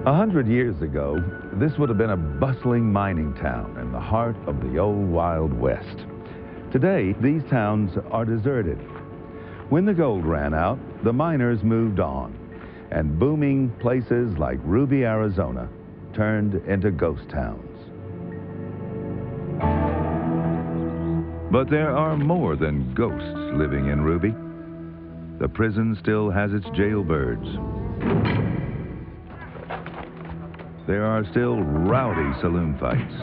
100 years ago, this would have been a bustling mining town in the heart of the old Wild West. Today, these towns are deserted. When the gold ran out, the miners moved on, and booming places like Ruby, Arizona, turned into ghost towns. But there are more than ghosts living in Ruby. The prison still has its jailbirds. There are still rowdy saloon fights.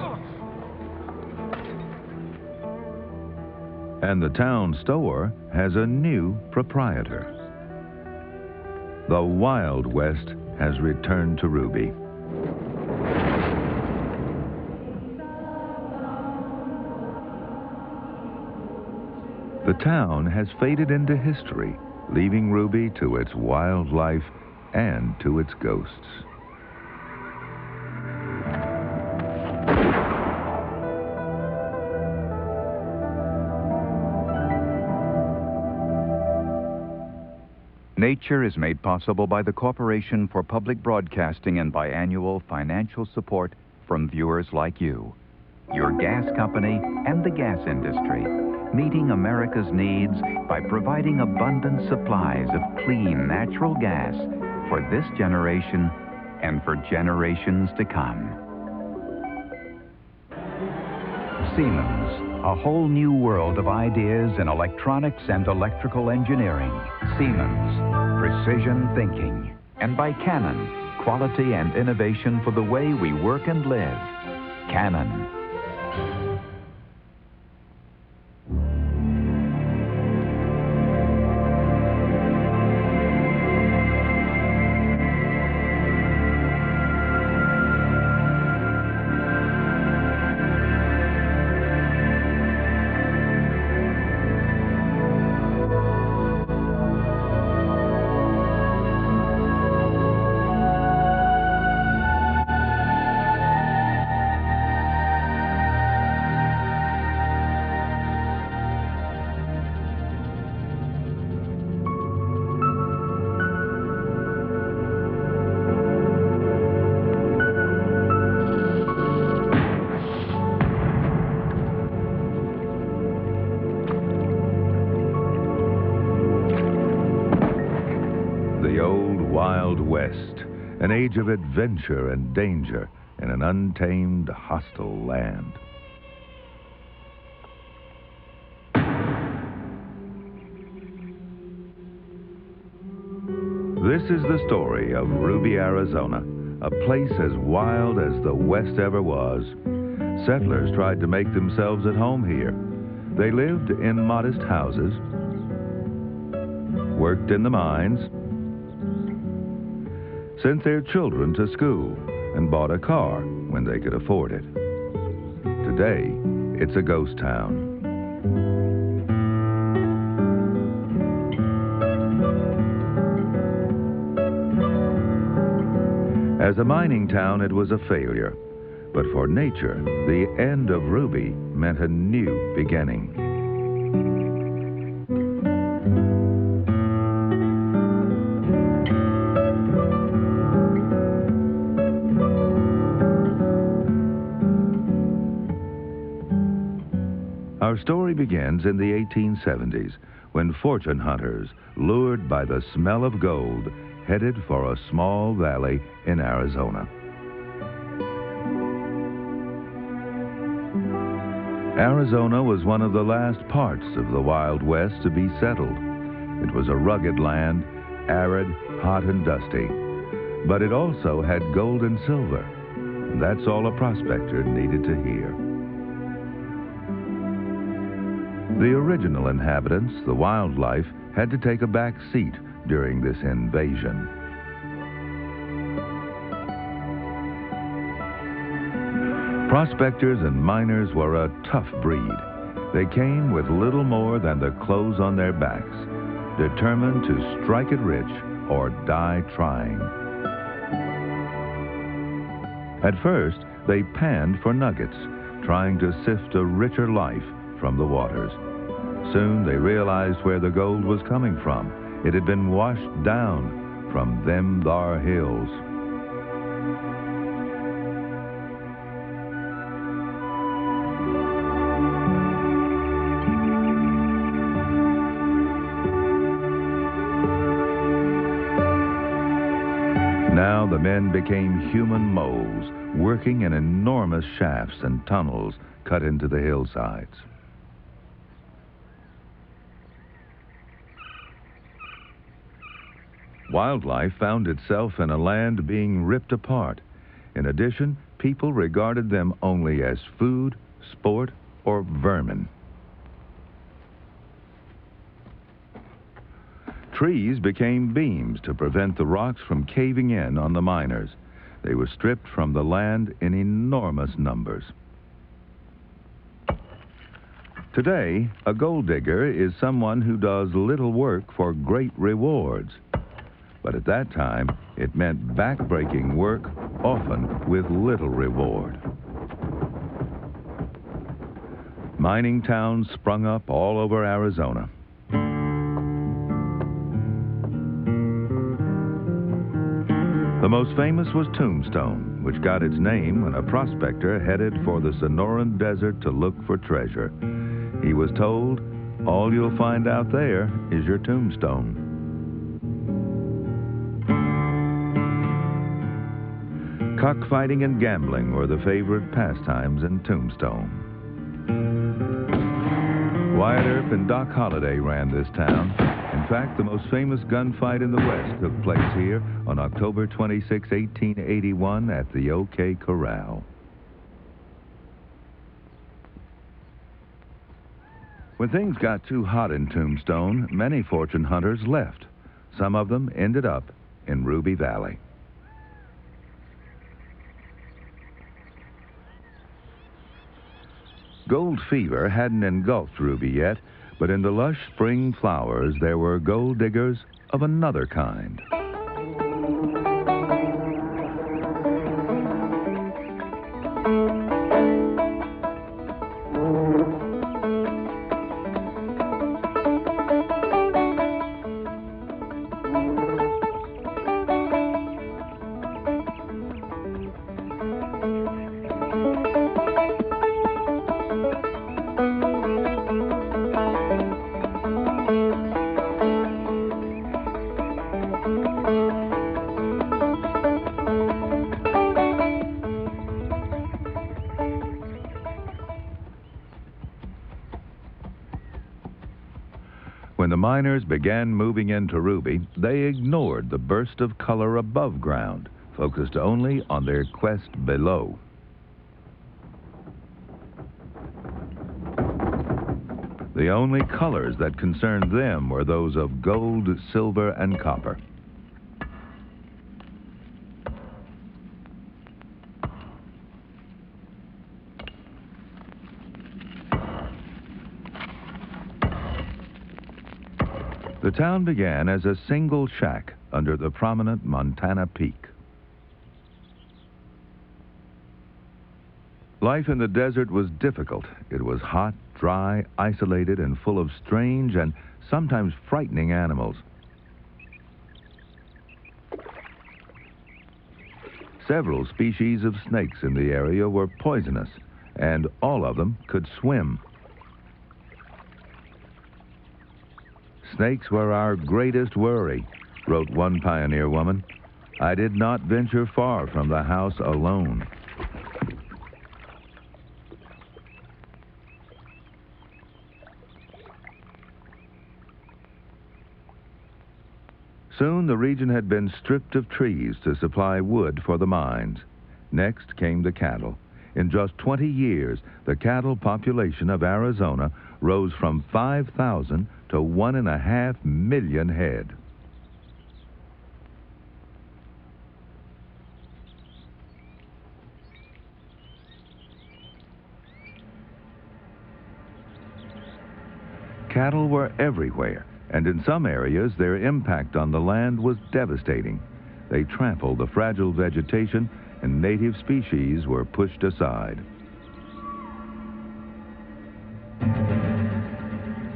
And the town store has a new proprietor. The Wild West has returned to Ruby. The town has faded into history, leaving Ruby to its wildlife and to its ghosts. Nature is made possible by the Corporation for Public Broadcasting and biannual financial support from viewers like you. Your gas company and the gas industry, meeting America's needs by providing abundant supplies of clean natural gas for this generation and for generations to come. Siemens, a whole new world of ideas in electronics and electrical engineering. Siemens, precision thinking. And by Canon, quality and innovation for the way we work and live. Canon. Wild West, an age of adventure and danger in an untamed, hostile land. This is the story of Ruby, Arizona, a place as wild as the West ever was. Settlers tried to make themselves at home here. They lived in modest houses, worked in the mines, sent their children to school, and bought a car when they could afford it. Today, it's a ghost town. As a mining town, it was a failure. But for nature, the end of Ruby meant a new beginning. Our story begins in the 1870s, when fortune hunters, lured by the smell of gold, headed for a small valley in Arizona. Arizona was one of the last parts of the Wild West to be settled. It was a rugged land, arid, hot, and dusty. But it also had gold and silver. And that's all a prospector needed to hear. The original inhabitants, the wildlife, had to take a back seat during this invasion. Prospectors and miners were a tough breed. They came with little more than the clothes on their backs, determined to strike it rich or die trying. At first, they panned for nuggets, trying to sift a richer life from the waters. Soon they realized where the gold was coming from. It had been washed down from them thar hills. men became human moles, working in enormous shafts and tunnels cut into the hillsides. Wildlife found itself in a land being ripped apart. In addition, people regarded them only as food, sport, or vermin. Trees became beams to prevent the rocks from caving in on the miners. They were stripped from the land in enormous numbers. Today, a gold digger is someone who does little work for great rewards. But at that time, it meant back-breaking work, often with little reward. Mining towns sprung up all over Arizona. The most famous was Tombstone, which got its name when a prospector headed for the Sonoran Desert to look for treasure. He was told, "All you'll find out there is your tombstone." Cockfighting and gambling were the favorite pastimes in Tombstone. Wyatt Earp and Doc Holliday ran this town. In fact, the most famous gunfight in the West took place here on October 26, 1881 at the OK Corral. When things got too hot in Tombstone, many fortune hunters left. Some of them ended up in Ruby Valley. Gold fever hadn't engulfed Ruby yet, but in the lush spring flowers there were gold diggers of another kind. When the miners began moving into Ruby, they ignored the burst of color above ground, focused only on their quest below. The only colors that concerned them were those of gold, silver, and copper. The town began as a single shack under the prominent Montana Peak. Life in the desert was difficult. It was hot, dry, isolated, and full of strange and sometimes frightening animals. Several species of snakes in the area were poisonous, and all of them could swim. "Snakes were our greatest worry," wrote one pioneer woman. "I did not venture far from the house alone." Soon the region had been stripped of trees to supply wood for the mines. Next came the cattle. In just 20 years, the cattle population of Arizona rose from 5,000 to 1.5 million head. Cattle were everywhere, and in some areas their impact on the land was devastating. They trampled the fragile vegetation, and native species were pushed aside.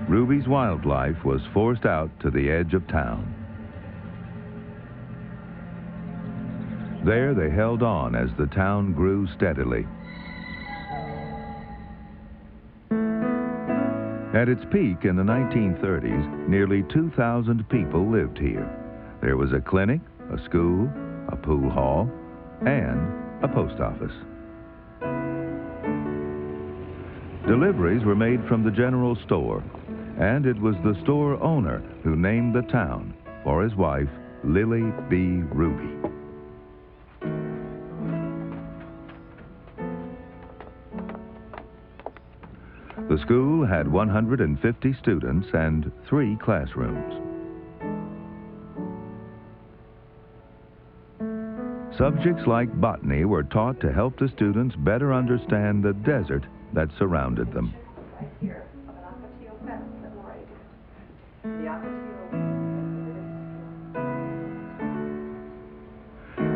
Ruby's wildlife was forced out to the edge of town. There they held on as the town grew steadily. At its peak in the 1930s, nearly 2,000 people lived here. There was a clinic, a school, a pool hall, and a post office. Deliveries were made from the general store, and it was the store owner who named the town for his wife, Lily B. Ruby. The school had 150 students and 3 classrooms. Subjects like botany were taught to help the students better understand the desert that surrounded them. Right here, of an ocotillo fence that right. The ocotillo.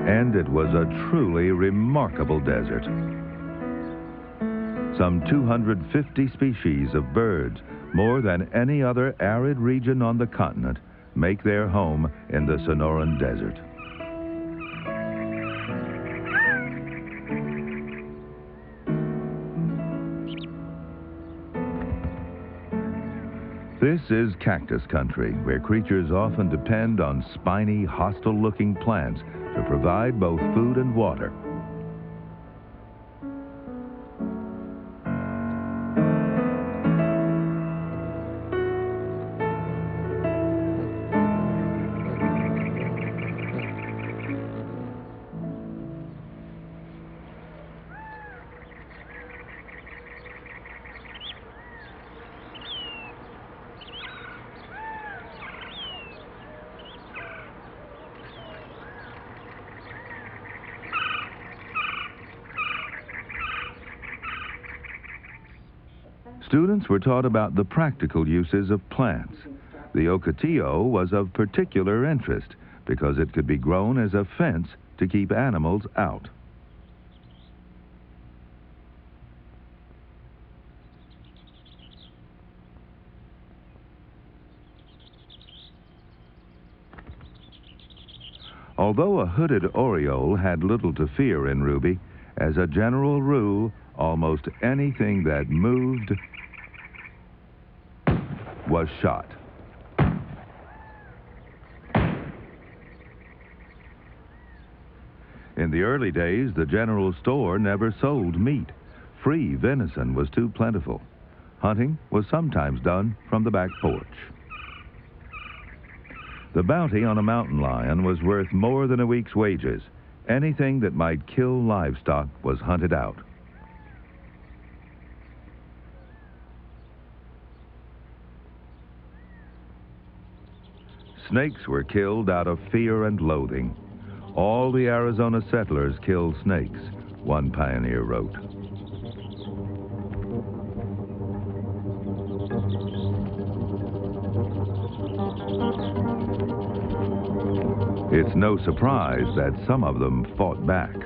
And it was a truly remarkable desert. Some 250 species of birds, more than any other arid region on the continent, make their home in the Sonoran Desert. This is cactus country, where creatures often depend on spiny, hostile-looking plants to provide both food and water. Students were taught about the practical uses of plants. The ocotillo was of particular interest because it could be grown as a fence to keep animals out. Although a hooded oriole had little to fear in Ruby, as a general rule, almost anything that moved was shot. In the early days, the general store never sold meat. Free venison was too plentiful. Hunting was sometimes done from the back porch. The bounty on a mountain lion was worth more than a week's wages. Anything that might kill livestock was hunted out. Snakes were killed out of fear and loathing. All the Arizona settlers killed snakes, one pioneer wrote. It's no surprise that some of them fought back.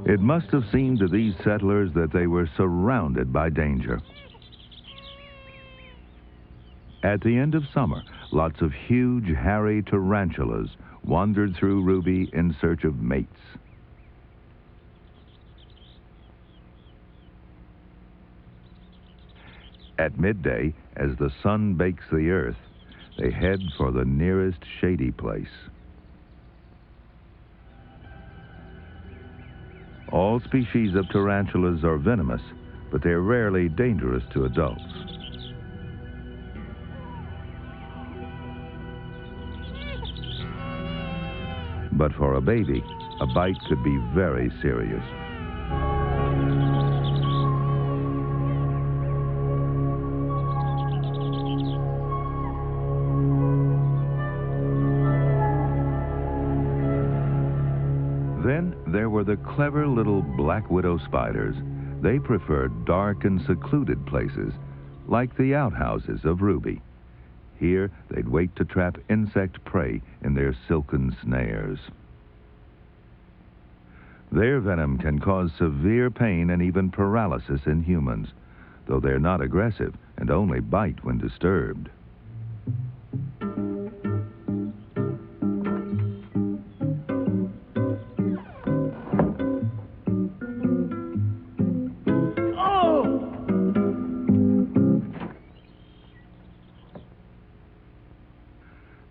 It must have seemed to these settlers that they were surrounded by danger. At the end of summer, lots of huge, hairy tarantulas wandered through Ruby in search of mates. At midday, as the sun bakes the earth, they head for the nearest shady place. All species of tarantulas are venomous, but they're rarely dangerous to adults. But for a baby, a bite could be very serious. Then there were the clever little black widow spiders. They preferred dark and secluded places, like the outhouses of Ruby. Here, they'd wait to trap insect prey in their silken snares. Their venom can cause severe pain and even paralysis in humans, though they're not aggressive and only bite when disturbed.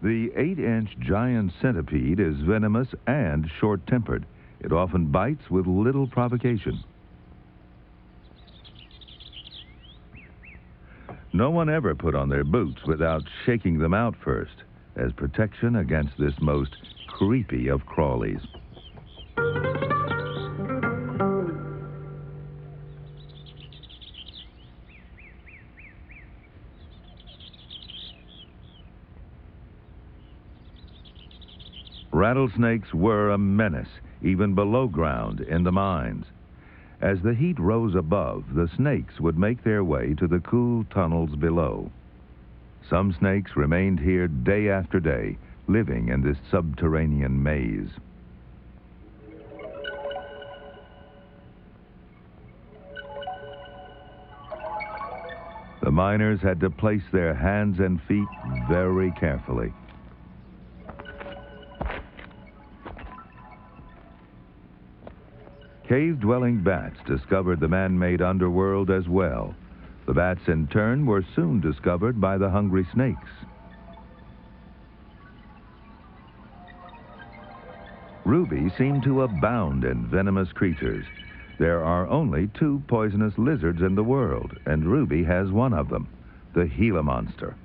The 8-inch giant centipede is venomous and short-tempered. It often bites with little provocation. No one ever put on their boots without shaking them out first, as protection against this most creepy of crawlies. Rattlesnakes were a menace, even below ground in the mines. As the heat rose above, the snakes would make their way to the cool tunnels below. Some snakes remained here day after day, living in this subterranean maze. The miners had to place their hands and feet very carefully. Cave-dwelling bats discovered the man-made underworld as well. The bats, in turn, were soon discovered by the hungry snakes. Ruby seemed to abound in venomous creatures. There are only 2 poisonous lizards in the world, and Ruby has one of them, the Gila monster.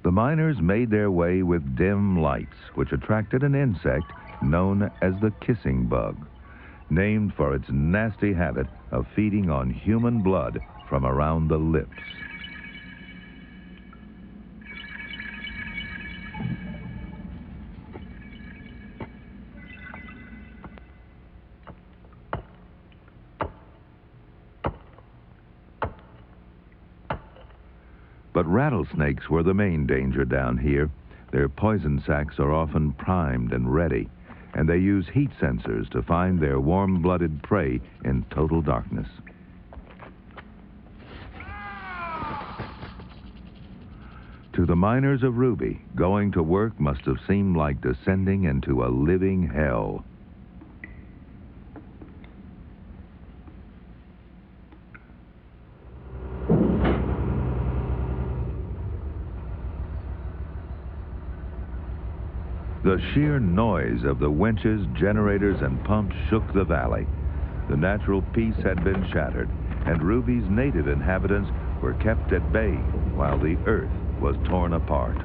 The miners made their way with dim lights, which attracted an insect known as the kissing bug, named for its nasty habit of feeding on human blood from around the lips. But rattlesnakes were the main danger down here. Their poison sacs are often primed and ready, and they use heat sensors to find their warm-blooded prey in total darkness. To the miners of Ruby, going to work must have seemed like descending into a living hell. The sheer noise of the winches, generators, and pumps shook the valley. The natural peace had been shattered, and Ruby's native inhabitants were kept at bay while the earth was torn apart.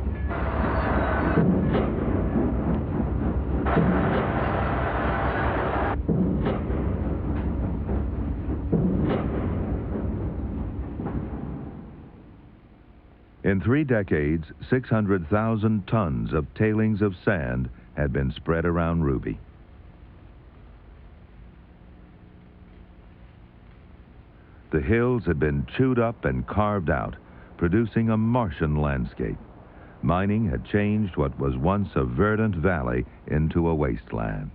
In 3 decades, 600,000 tons of tailings of sand had been spread around Ruby. The hills had been chewed up and carved out, producing a Martian landscape. Mining had changed what was once a verdant valley into a wasteland.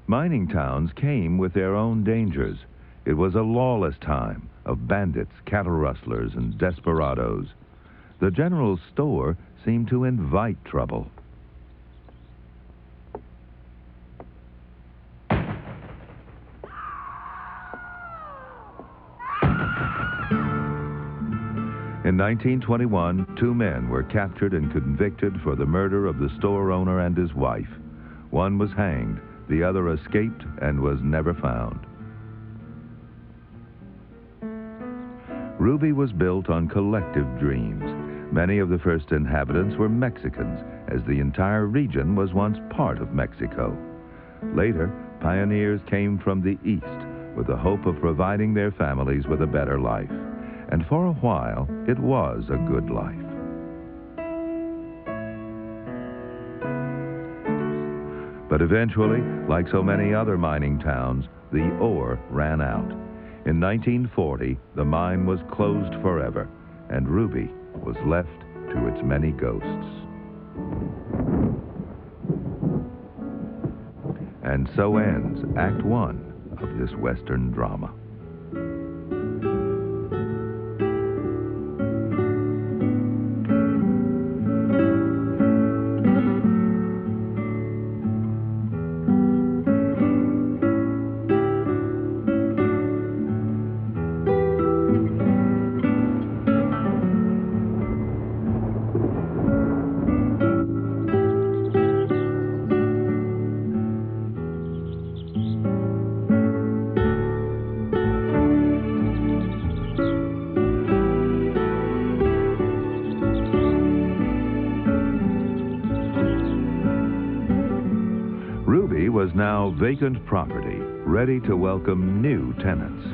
Mining towns came with their own dangers. It was a lawless time of bandits, cattle rustlers, and desperados. The general store seemed to invite trouble. In 1921, 2 men were captured and convicted for the murder of the store owner and his wife. One was hanged, the other escaped and was never found. Ruby was built on collective dreams. Many of the first inhabitants were Mexicans, as the entire region was once part of Mexico. Later, pioneers came from the east with the hope of providing their families with a better life. And for a while, it was a good life. But eventually, like so many other mining towns, the ore ran out. In 1940, the mine was closed forever, and Ruby was left to its many ghosts. And so ends Act 1 of this Western drama. was now vacant property, ready to welcome new tenants.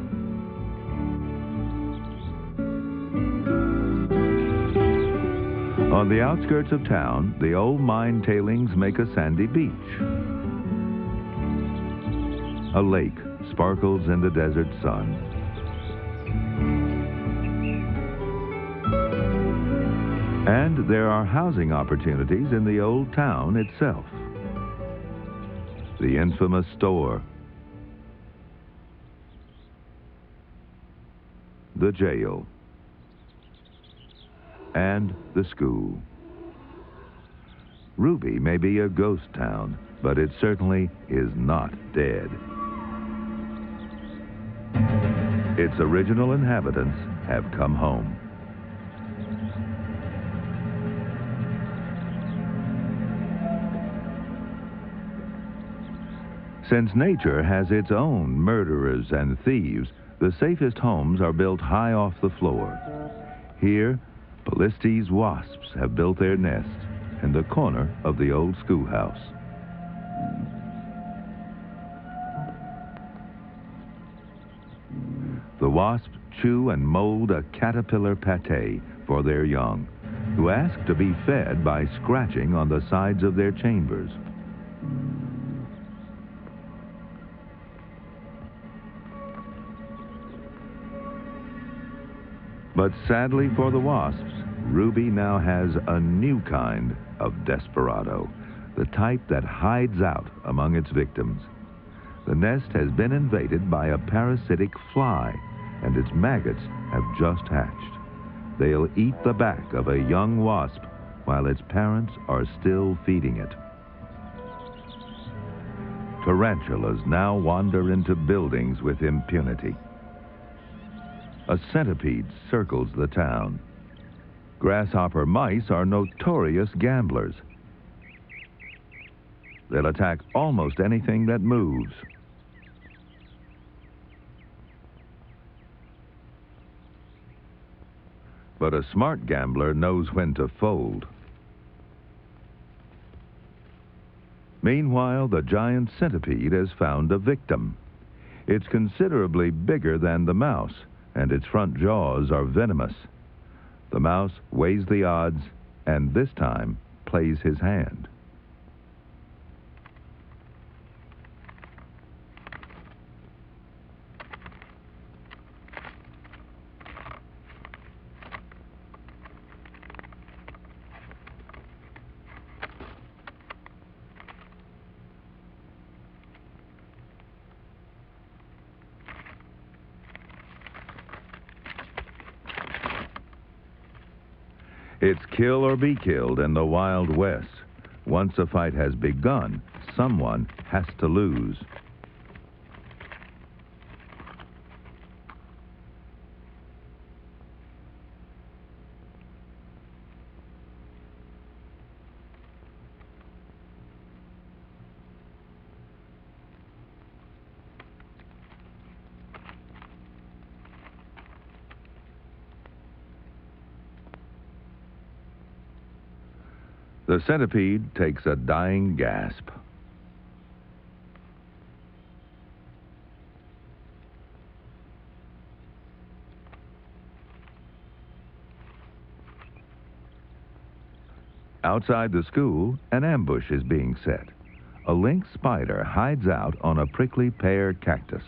On the outskirts of town, the old mine tailings make a sandy beach. A lake sparkles in the desert sun. And there are housing opportunities in the old town itself. The infamous store, the jail, and the school. Ruby may be a ghost town, but it certainly is not dead. Its original inhabitants have come home. Since nature has its own murderers and thieves, the safest homes are built high off the floor. Here, Polistes wasps have built their nest in the corner of the old schoolhouse. The wasps chew and mold a caterpillar pâté for their young, who ask to be fed by scratching on the sides of their chambers. But sadly for the wasps, Ruby now has a new kind of desperado, the type that hides out among its victims. The nest has been invaded by a parasitic fly, and its maggots have just hatched. They'll eat the back of a young wasp while its parents are still feeding it. Tarantulas now wander into buildings with impunity. A centipede circles the town. Grasshopper mice are notorious gamblers. They'll attack almost anything that moves. But a smart gambler knows when to fold. Meanwhile, the giant centipede has found a victim. It's considerably bigger than the mouse, and its front jaws are venomous. The mouse weighs the odds, and this time plays his hand. It's kill or be killed in the Wild West. Once a fight has begun, someone has to lose. The centipede takes a dying gasp. Outside the school, an ambush is being set. A lynx spider hides out on a prickly pear cactus.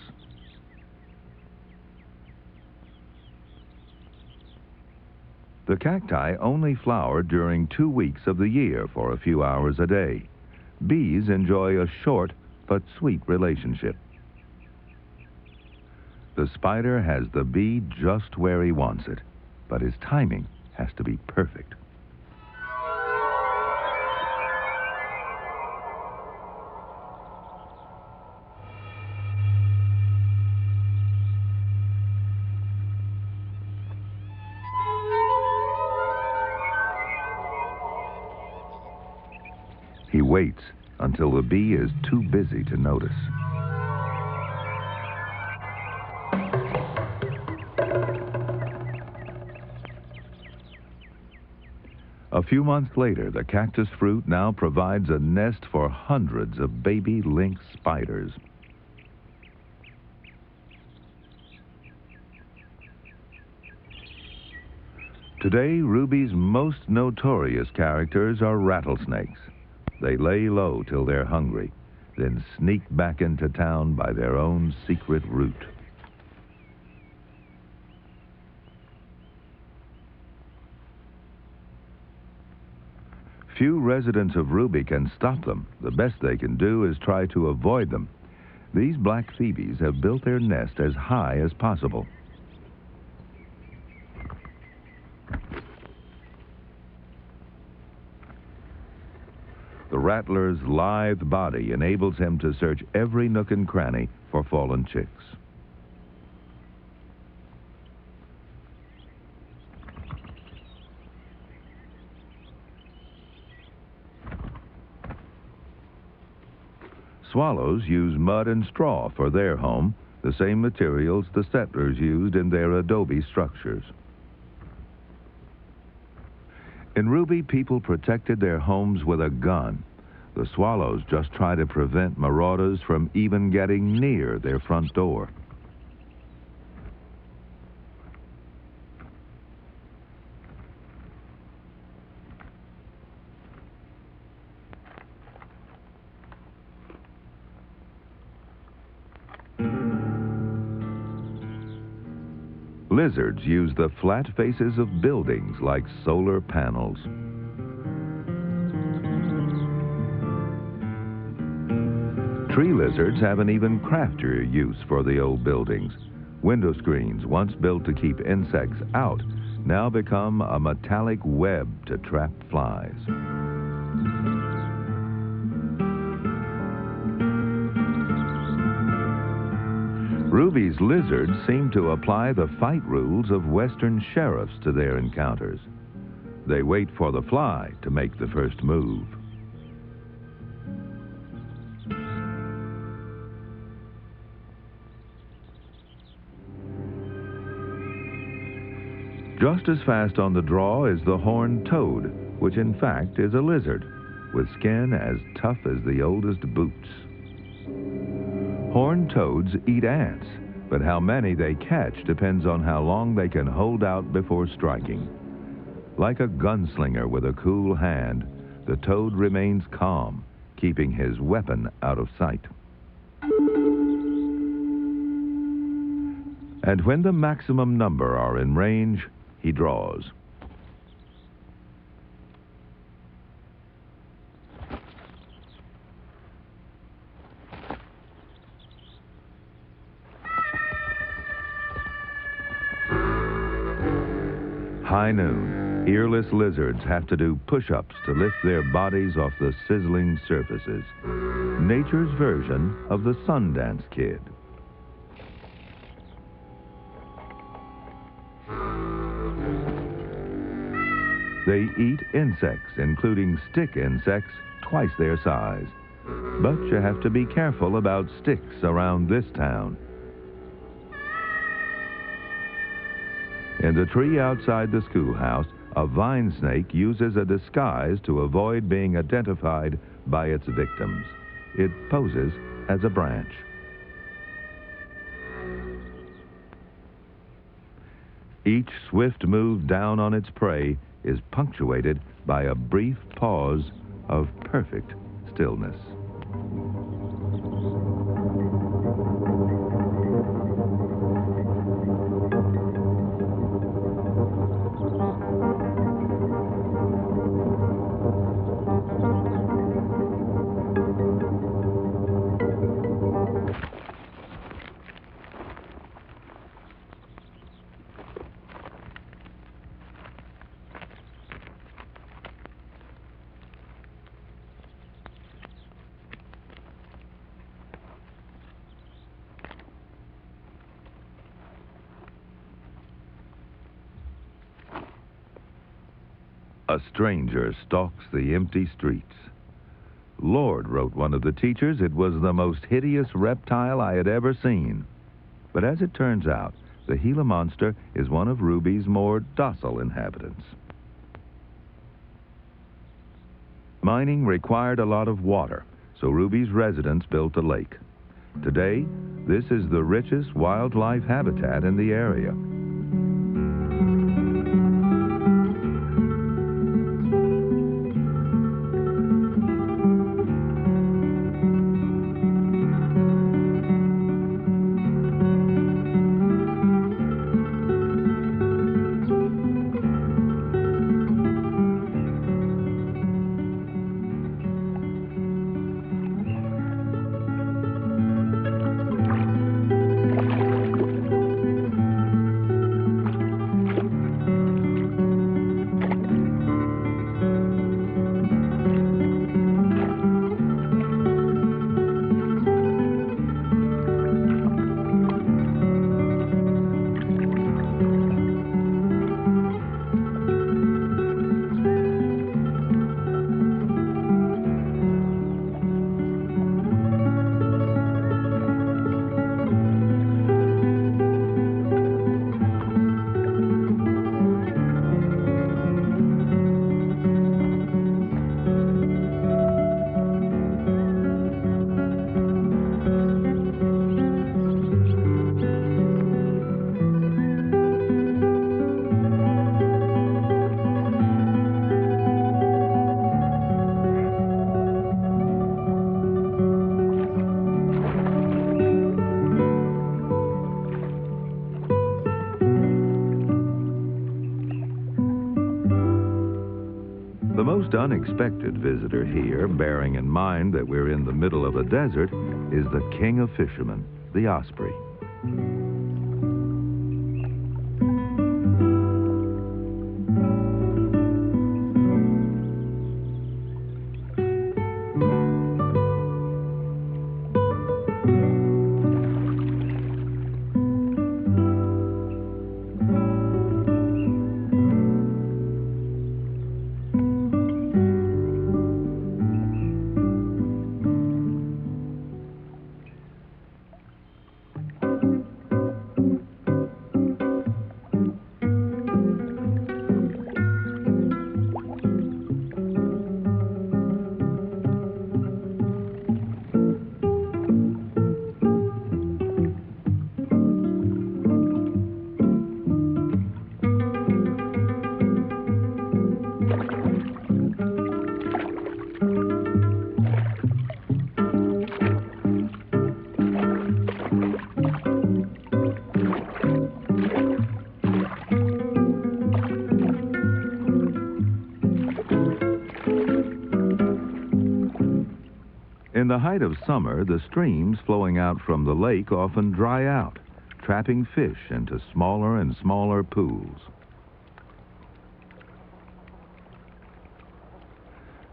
The cacti only flower during 2 weeks of the year for a few hours a day. Bees enjoy a short but sweet relationship. The spider has the bee just where he wants it, but his timing has to be perfect. He waits until the bee is too busy to notice. A few months later, the cactus fruit now provides a nest for hundreds of baby lynx spiders. Today, Ruby's most notorious characters are rattlesnakes. They lay low till they're hungry, then sneak back into town by their own secret route. Few residents of Ruby can stop them. The best they can do is try to avoid them. These black phoebes have built their nest as high as possible. The rattler's lithe body enables him to search every nook and cranny for fallen chicks. Swallows use mud and straw for their home, the same materials the settlers used in their adobe structures. In Ruby, people protected their homes with a gun. The swallows just try to prevent marauders from even getting near their front door. Lizards use the flat faces of buildings like solar panels. Tree lizards have an even craftier use for the old buildings. Window screens, once built to keep insects out, now become a metallic web to trap flies. Ruby's lizards seem to apply the fight rules of Western sheriffs to their encounters. They wait for the fly to make the first move. Just as fast on the draw is the horned toad, which in fact is a lizard, with skin as tough as the oldest boots. Horned toads eat ants, but how many they catch depends on how long they can hold out before striking. Like a gunslinger with a cool hand, the toad remains calm, keeping his weapon out of sight. And when the maximum number are in range, he draws. High noon, earless lizards have to do push-ups to lift their bodies off the sizzling surfaces. Nature's version of the Sundance Kid. They eat insects, including stick insects, twice their size. But you have to be careful about sticks around this town. In the tree outside the schoolhouse, a vine snake uses a disguise to avoid being identified by its victims. It poses as a branch. Each swift move down on its prey is punctuated by a brief pause of perfect stillness. A stranger stalks the empty streets. Lord, wrote one of the teachers, it was the most hideous reptile I had ever seen. But as it turns out, the Gila monster is one of Ruby's more docile inhabitants. Mining required a lot of water, so Ruby's residents built a lake. Today, this is the richest wildlife habitat in the area. The most unexpected visitor here, bearing in mind that we're in the middle of a desert, is the king of fishermen, the osprey. In the height of summer, the streams flowing out from the lake often dry out, trapping fish into smaller and smaller pools.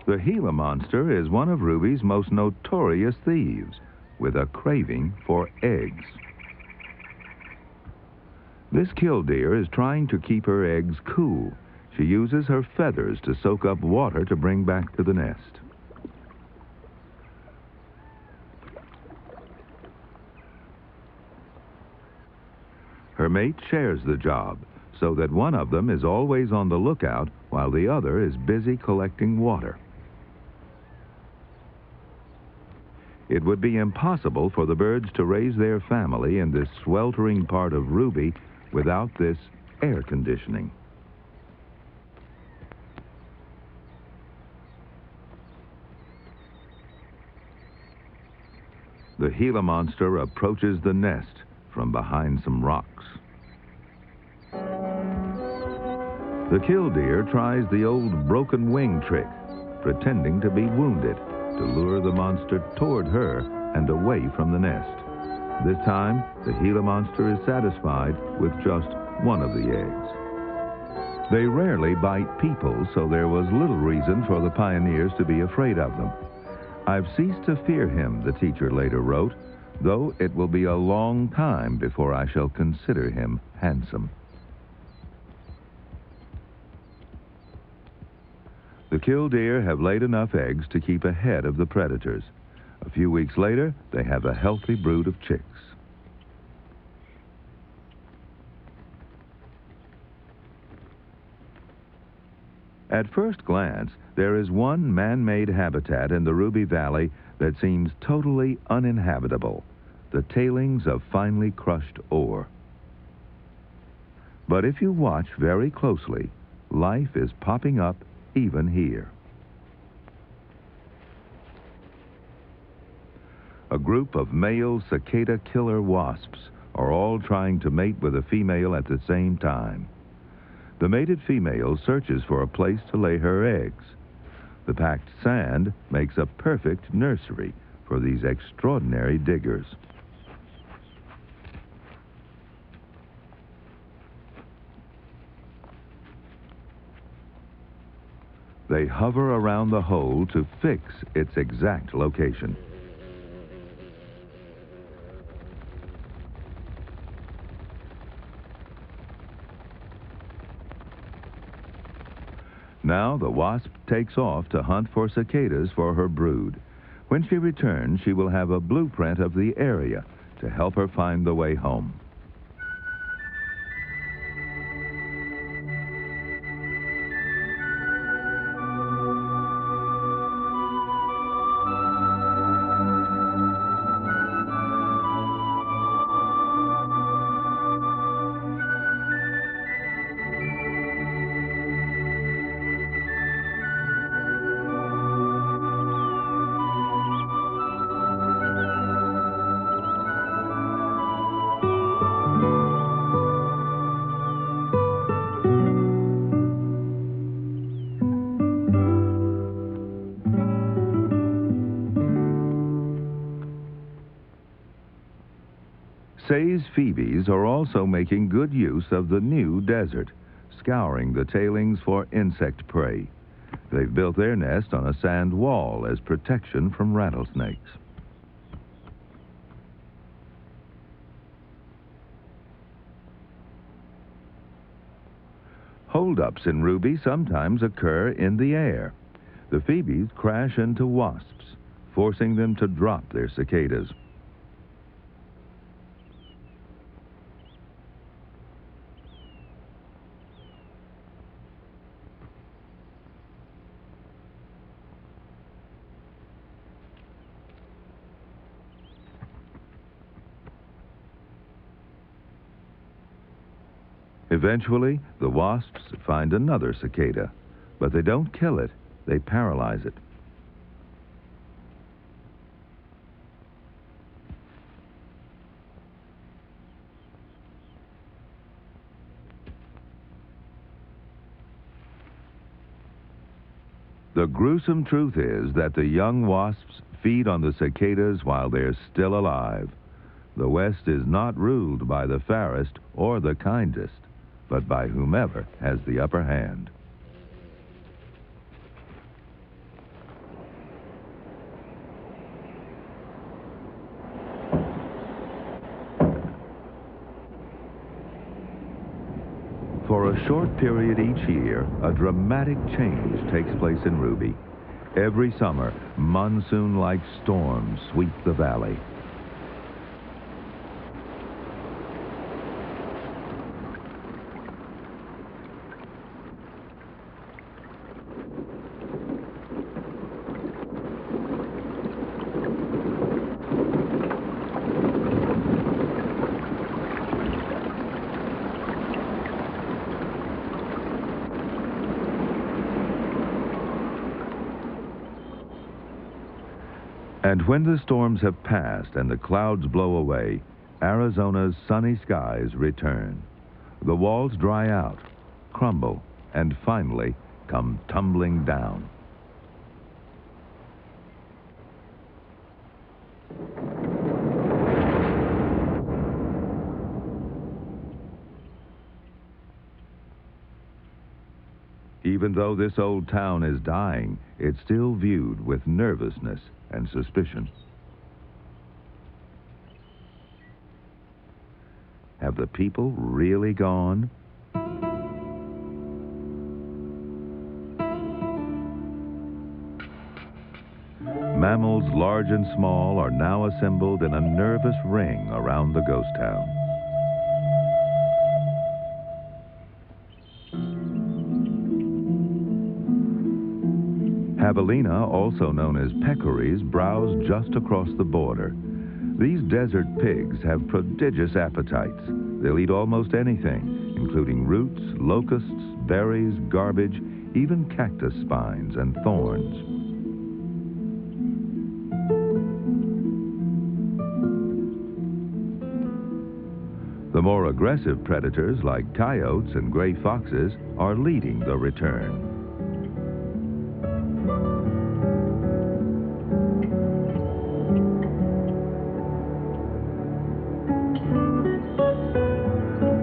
The Gila monster is one of Ruby's most notorious thieves, with a craving for eggs. This killdeer is trying to keep her eggs cool. She uses her feathers to soak up water to bring back to the nest. Her mate shares the job, so that one of them is always on the lookout while the other is busy collecting water. It would be impossible for the birds to raise their family in this sweltering part of Ruby without this air conditioning. The Gila monster approaches the nest from behind some rocks. The killdeer tries the old broken wing trick, pretending to be wounded to lure the monster toward her and away from the nest. This time, the Gila monster is satisfied with just one of the eggs. They rarely bite people, so there was little reason for the pioneers to be afraid of them. "I've ceased to fear him," the teacher later wrote, "though it will be a long time before I shall consider him handsome." The killdeer have laid enough eggs to keep ahead of the predators. A few weeks later, they have a healthy brood of chicks. At first glance, there is one man-made habitat in the Ruby Valley that seems totally uninhabitable: the tailings of finely crushed ore. But if you watch very closely, life is popping up even here. A group of male cicada killer wasps are all trying to mate with a female at the same time. The mated female searches for a place to lay her eggs. The packed sand makes a perfect nursery for these extraordinary diggers. They hover around the hole to fix its exact location. Now the wasp takes off to hunt for cicadas for her brood. When she returns, she will have a blueprint of the area to help her find the way home. Say's phoebes are also making good use of the new desert, scouring the tailings for insect prey. They've built their nest on a sand wall as protection from rattlesnakes. Holdups in Ruby sometimes occur in the air. The phoebes crash into wasps, forcing them to drop their cicadas. Eventually, the wasps find another cicada, but they don't kill it, they paralyze it. The gruesome truth is that the young wasps feed on the cicadas while they're still alive. The West is not ruled by the fairest or the kindest, but by whomever has the upper hand. For a short period each year, a dramatic change takes place in Ruby. Every summer, monsoon-like storms sweep the valley. And when the storms have passed and the clouds blow away, Arizona's sunny skies return. The walls dry out, crumble, and finally come tumbling down. Even though this old town is dying, it's still viewed with nervousness and suspicion. Have the people really gone? Mammals large and small are now assembled in a nervous ring around the ghost town. Javelina, also known as peccaries, browse just across the border. These desert pigs have prodigious appetites. They'll eat almost anything, including roots, locusts, berries, garbage, even cactus spines and thorns. The more aggressive predators, like coyotes and gray foxes, are leading the return.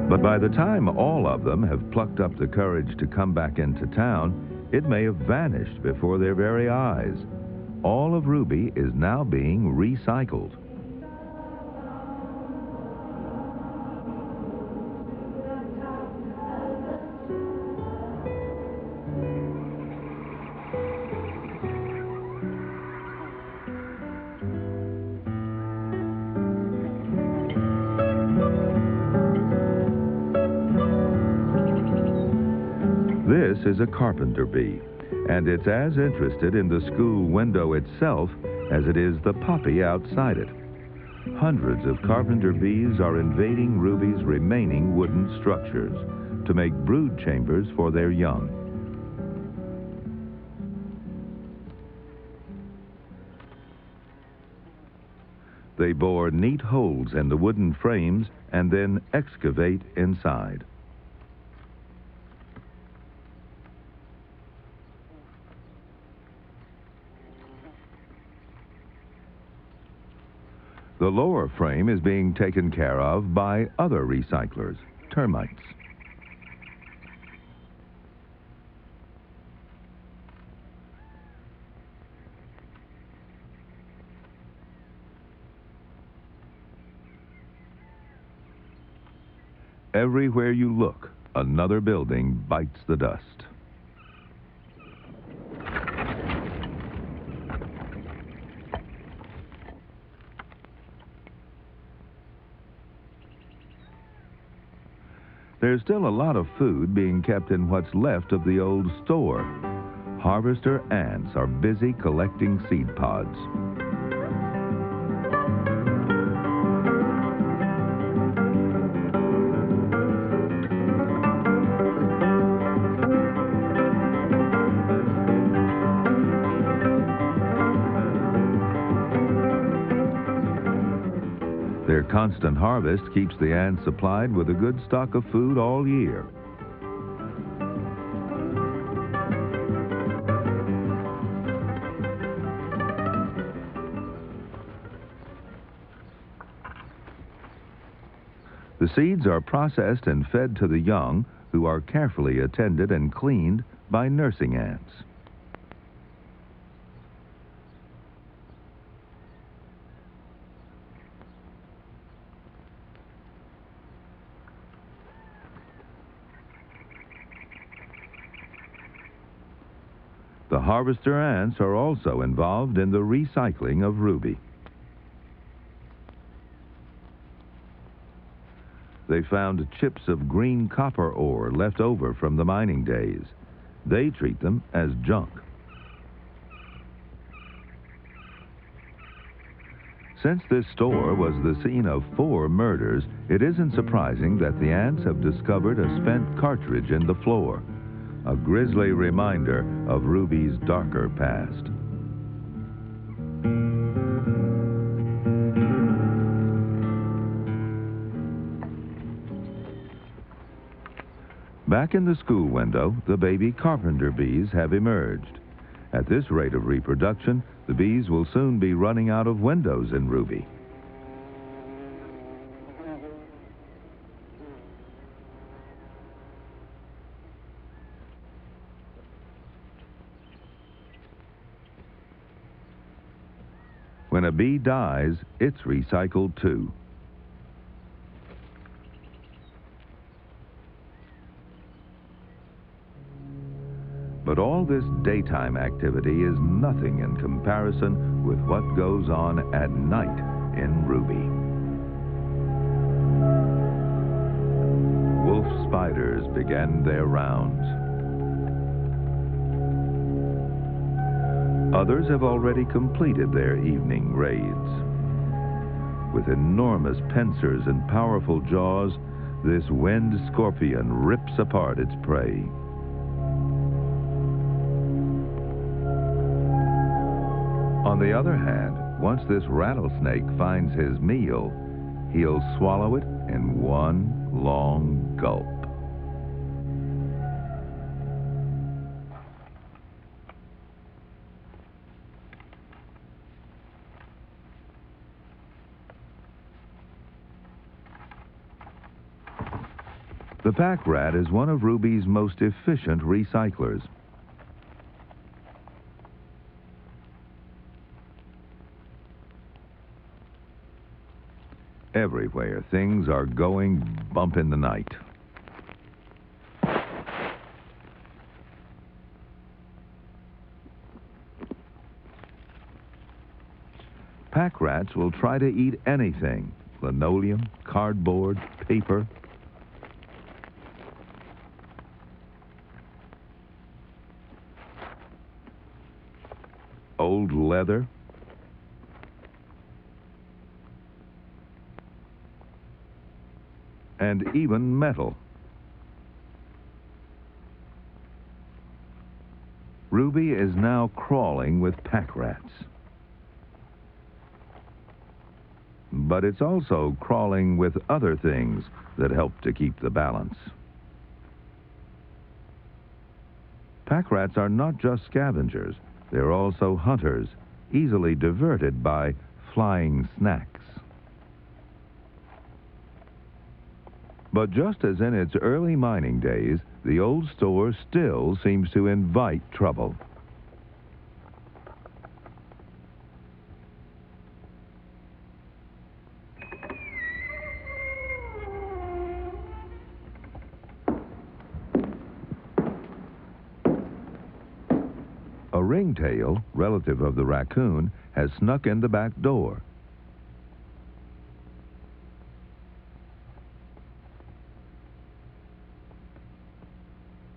But by the time all of them have plucked up the courage to come back into town, it may have vanished before their very eyes. All of Ruby is now being recycled. This is a carpenter bee, and it's as interested in the school window itself as it is the puppy outside it. Hundreds of carpenter bees are invading Ruby's remaining wooden structures to make brood chambers for their young. They bore neat holes in the wooden frames and then excavate inside. The lower frame is being taken care of by other recyclers, termites. Everywhere you look, another building bites the dust. There's still a lot of food being kept in what's left of the old store. Harvester ants are busy collecting seed pods. Their constant harvest keeps the ants supplied with a good stock of food all year. The seeds are processed and fed to the young, who are carefully attended and cleaned by nursing ants. The harvester ants are also involved in the recycling of Ruby. They found chips of green copper ore left over from the mining days. They treat them as junk. Since this store was the scene of 4 murders, it isn't surprising that the ants have discovered a spent cartridge in the floor, a grisly reminder of Ruby's darker past. Back in the school window, the baby carpenter bees have emerged. At this rate of reproduction, the bees will soon be running out of windows in Ruby. When a bee dies, it's recycled too. But all this daytime activity is nothing in comparison with what goes on at night in Ruby. Wolf spiders begin their rounds. Others have already completed their evening raids. With enormous pincers and powerful jaws, this wind scorpion rips apart its prey. On the other hand, once this rattlesnake finds his meal, he'll swallow it in one long gulp. The pack rat is one of Ruby's most efficient recyclers. Everywhere, things are going bump in the night. Pack rats will try to eat anything: linoleum, cardboard, paper. Old leather. And even metal. Ruby is now crawling with pack rats. But it's also crawling with other things that help to keep the balance. Pack rats are not just scavengers. They're also hunters, easily diverted by flying snacks. But just as in its early mining days, the old store still seems to invite trouble. A ringtail, relative of the raccoon, has snuck in the back door.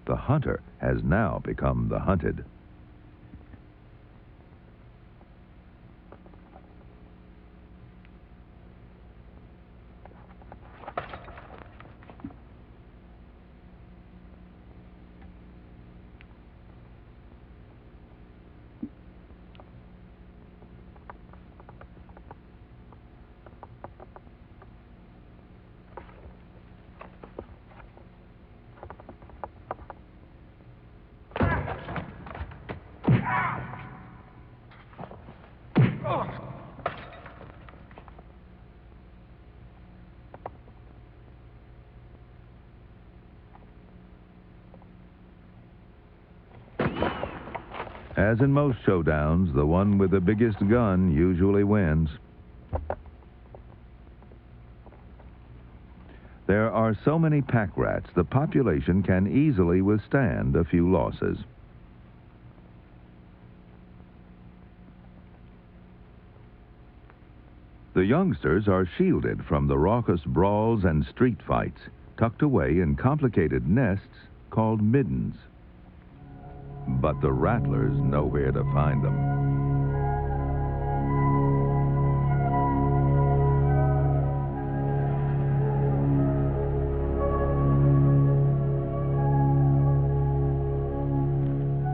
The hunter has now become the hunted. As in most showdowns, the one with the biggest gun usually wins. There are so many pack rats, the population can easily withstand a few losses. The youngsters are shielded from the raucous brawls and street fights, tucked away in complicated nests called middens. But the rattlers know where to find them.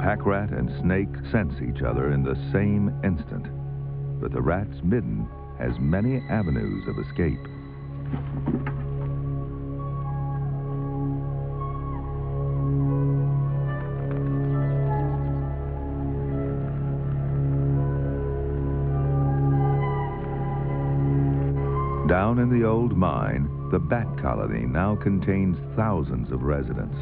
Pack rat and snake sense each other in the same instant, but the rat's midden has many avenues of escape. Down in the old mine, the bat colony now contains thousands of residents.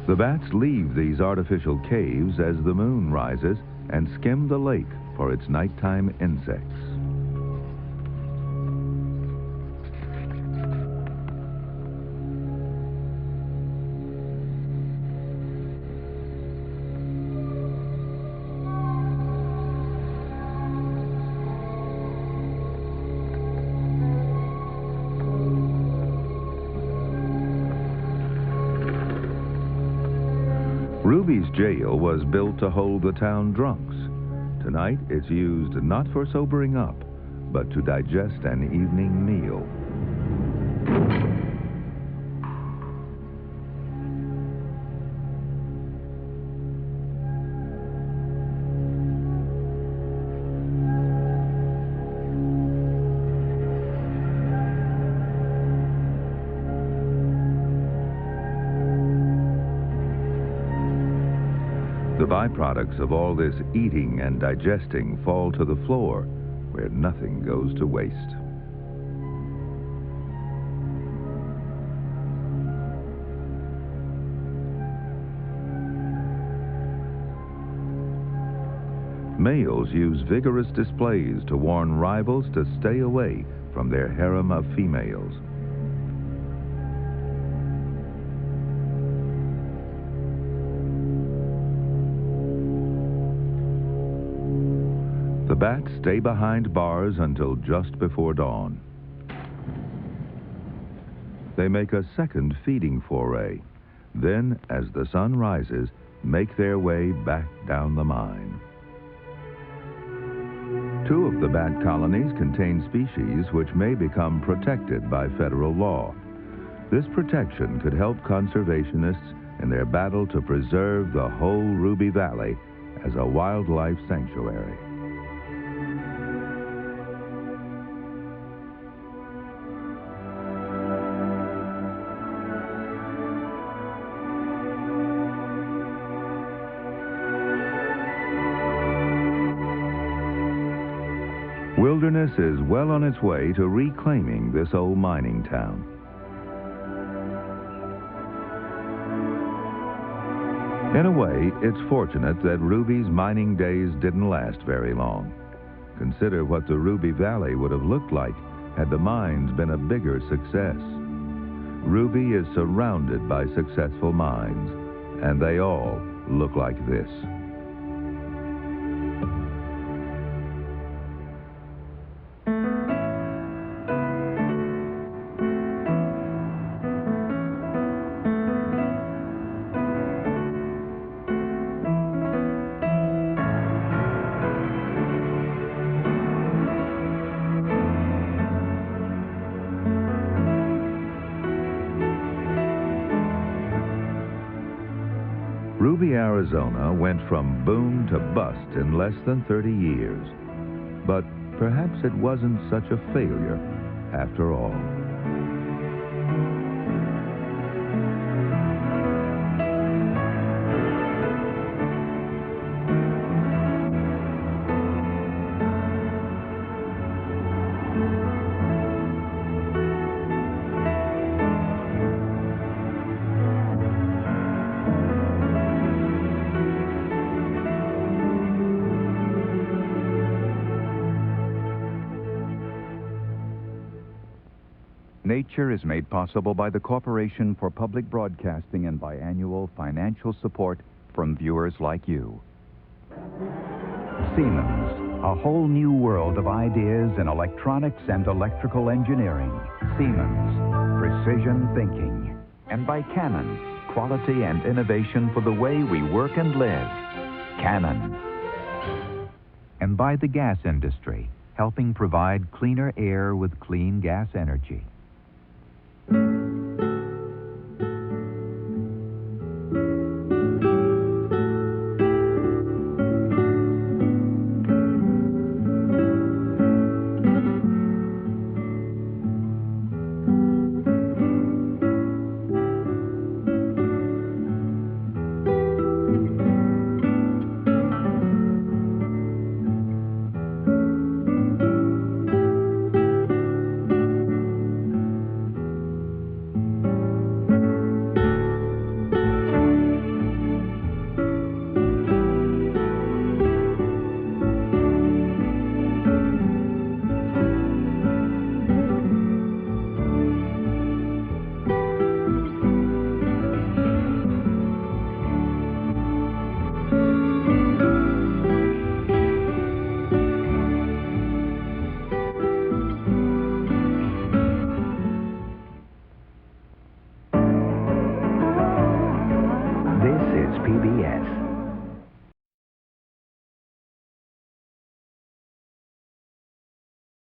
The bats leave these artificial caves as the moon rises and skim the lake for its nighttime insects. Ruby's jail was built to hold the town drunks. Tonight, it's used not for sobering up, but to digest an evening meal. The byproducts of all this eating and digesting fall to the floor, where nothing goes to waste. Males use vigorous displays to warn rivals to stay away from their harem of females. The bats stay behind bars until just before dawn. They make a second feeding foray. Then, as the sun rises, make their way back down the mine. Two of the bat colonies contain species which may become protected by federal law. This protection could help conservationists in their battle to preserve the whole Ruby Valley as a wildlife sanctuary. Wilderness is well on its way to reclaiming this old mining town. In a way, it's fortunate that Ruby's mining days didn't last very long. Consider what the Ruby Valley would have looked like had the mines been a bigger success. Ruby is surrounded by successful mines, and they all look like this. Ruby, Arizona went from boom to bust in less than 30 years. But perhaps it wasn't such a failure after all. Nature is made possible by the Corporation for Public Broadcasting and by annual financial support from viewers like you. Siemens, a whole new world of ideas in electronics and electrical engineering. Siemens, precision thinking. And by Canon, quality and innovation for the way we work and live. Canon. And by the gas industry, helping provide cleaner air with clean gas energy.